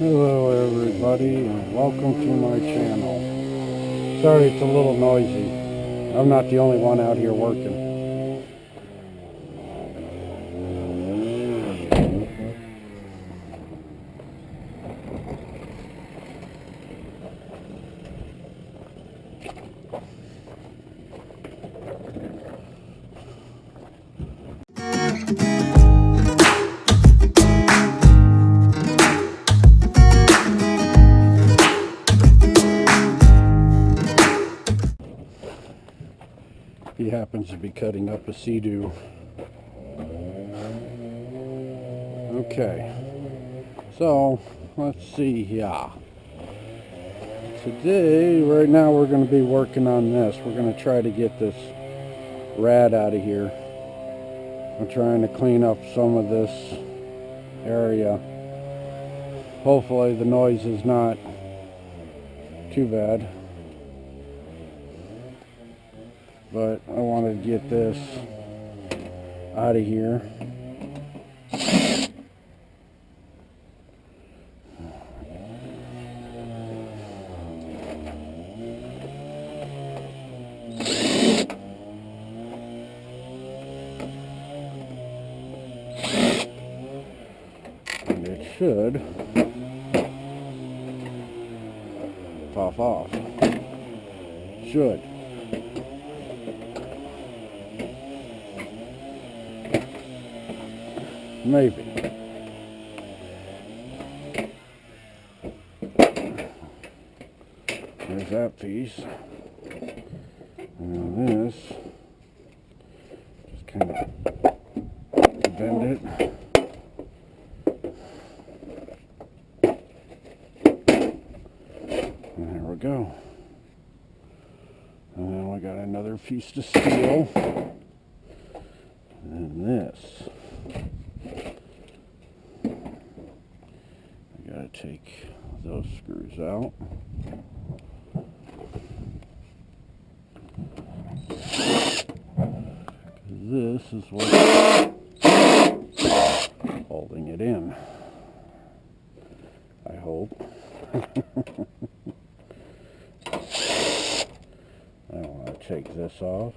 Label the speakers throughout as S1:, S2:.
S1: Hello everybody and welcome to my channel. Sorry it's a little noisy. I'm not the only one out here working. He happens to be cutting up a sea-doo. Okay, so let's see here. Today, right now, we're going to be working on this. We're going to try to get this rad out of here. I'm trying to clean up some of this area. Hopefully the noise is not too bad. But I wanted to get this out of here. And it should pop off. Should. Maybe. There's that piece. And this, just kind of bend it. And there we go. And then we got another piece of steel. And this. Gotta take those screws out. This is what's holding it in. I hope. I want to take this off.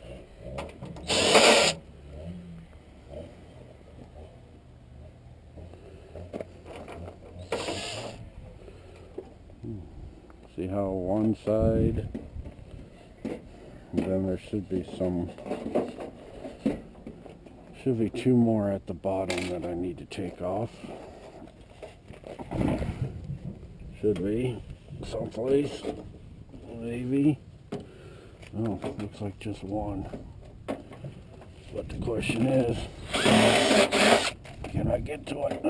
S1: See how one side, and then there should be two more at the bottom that I need to take off. Should be someplace, maybe. Oh, looks like just one. But the question is, can I get to it?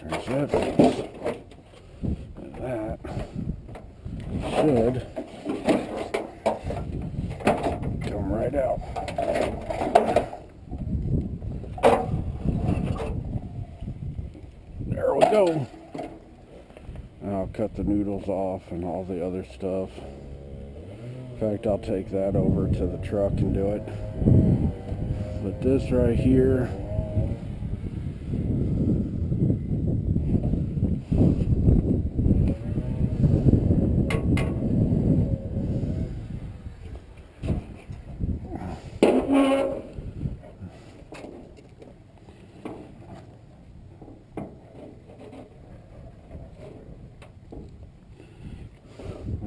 S1: There's that piece. And that should come right out. There we go. Now I'll cut the noodles off and all the other stuff. In fact, I'll take that over to the truck and do it. But this right here,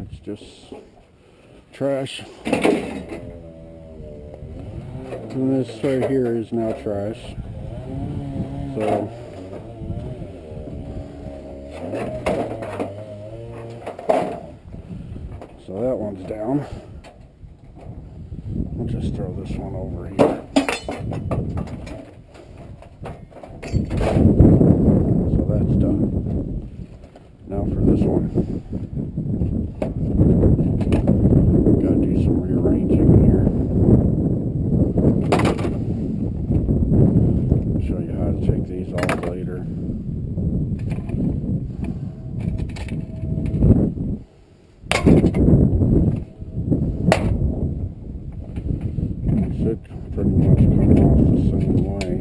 S1: it's just trash. And this right here is now trash. So that one's down. I'll just throw this one over here. So that's done. Now for this one. Gotta do some rearranging here. I'll show you how to take these off later. Should pretty much come off the same way.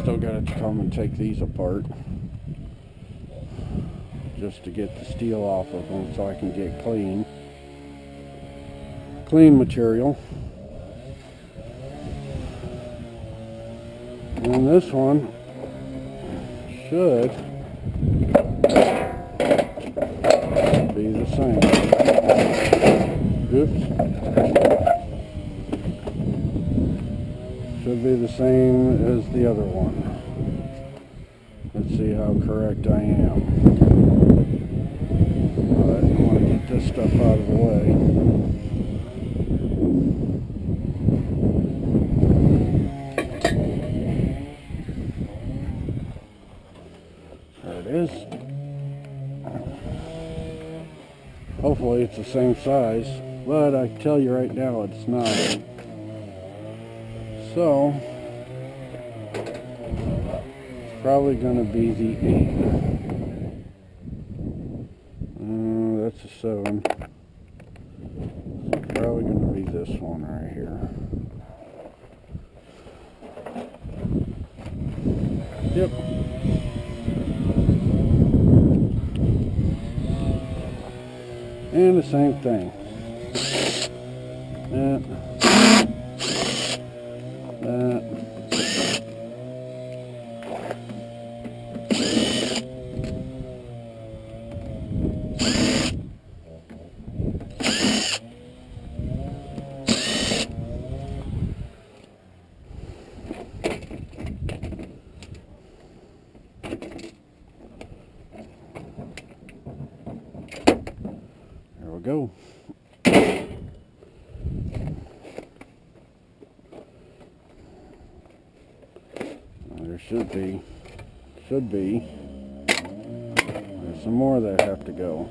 S1: still got to come and take these apart just to get the steel off of them so I can get clean material. And this one should be the same. Oops. Should be the same as the other one. Let's see how correct I am. But I want to get this stuff out of the way. There it is. Hopefully it's the same size, but I tell you right now it's not. So, it's probably going to be the 8. That's a 7. It's probably going to be this one right here. Yep. And the same thing. That. There we go. There should be. There's some more that have to go.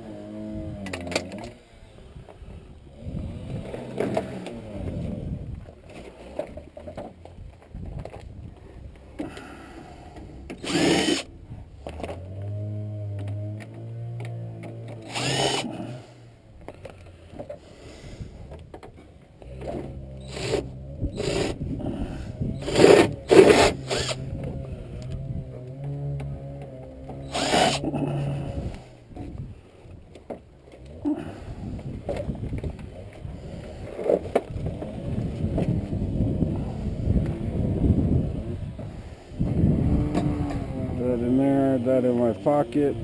S1: That in there, that in my pocket,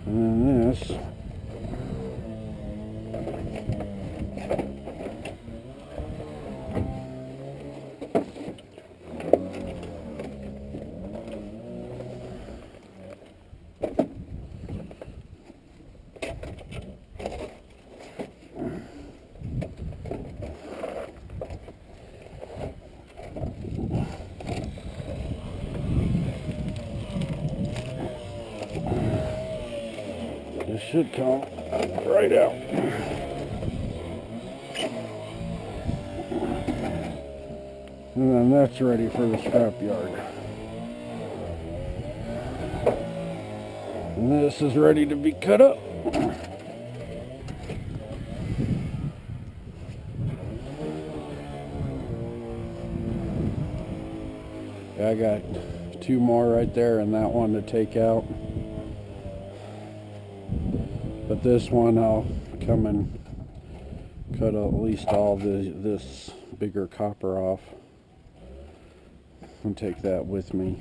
S1: and then this. This should come right out. And then that's ready for the scrap yard. And this is ready to be cut up. I got 2 more right there and that one to take out. But this one I'll come and cut at least all this bigger copper off and take that with me.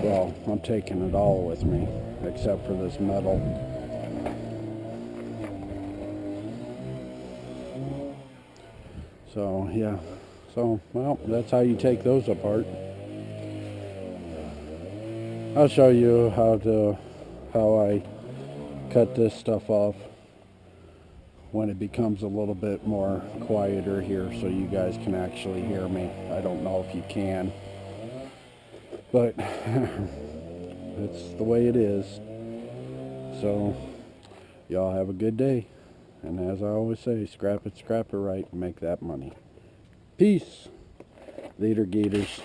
S1: Well, I'm taking it all with me except for this metal. So yeah, well, that's how you take those apart. I'll show you how I cut this stuff off when it becomes a little bit more quieter here so you guys can actually hear me. I don't know if you can, but it's the way it is. So y'all have a good day, and as I always say, scrap it right and make that money. Peace. Later, gators.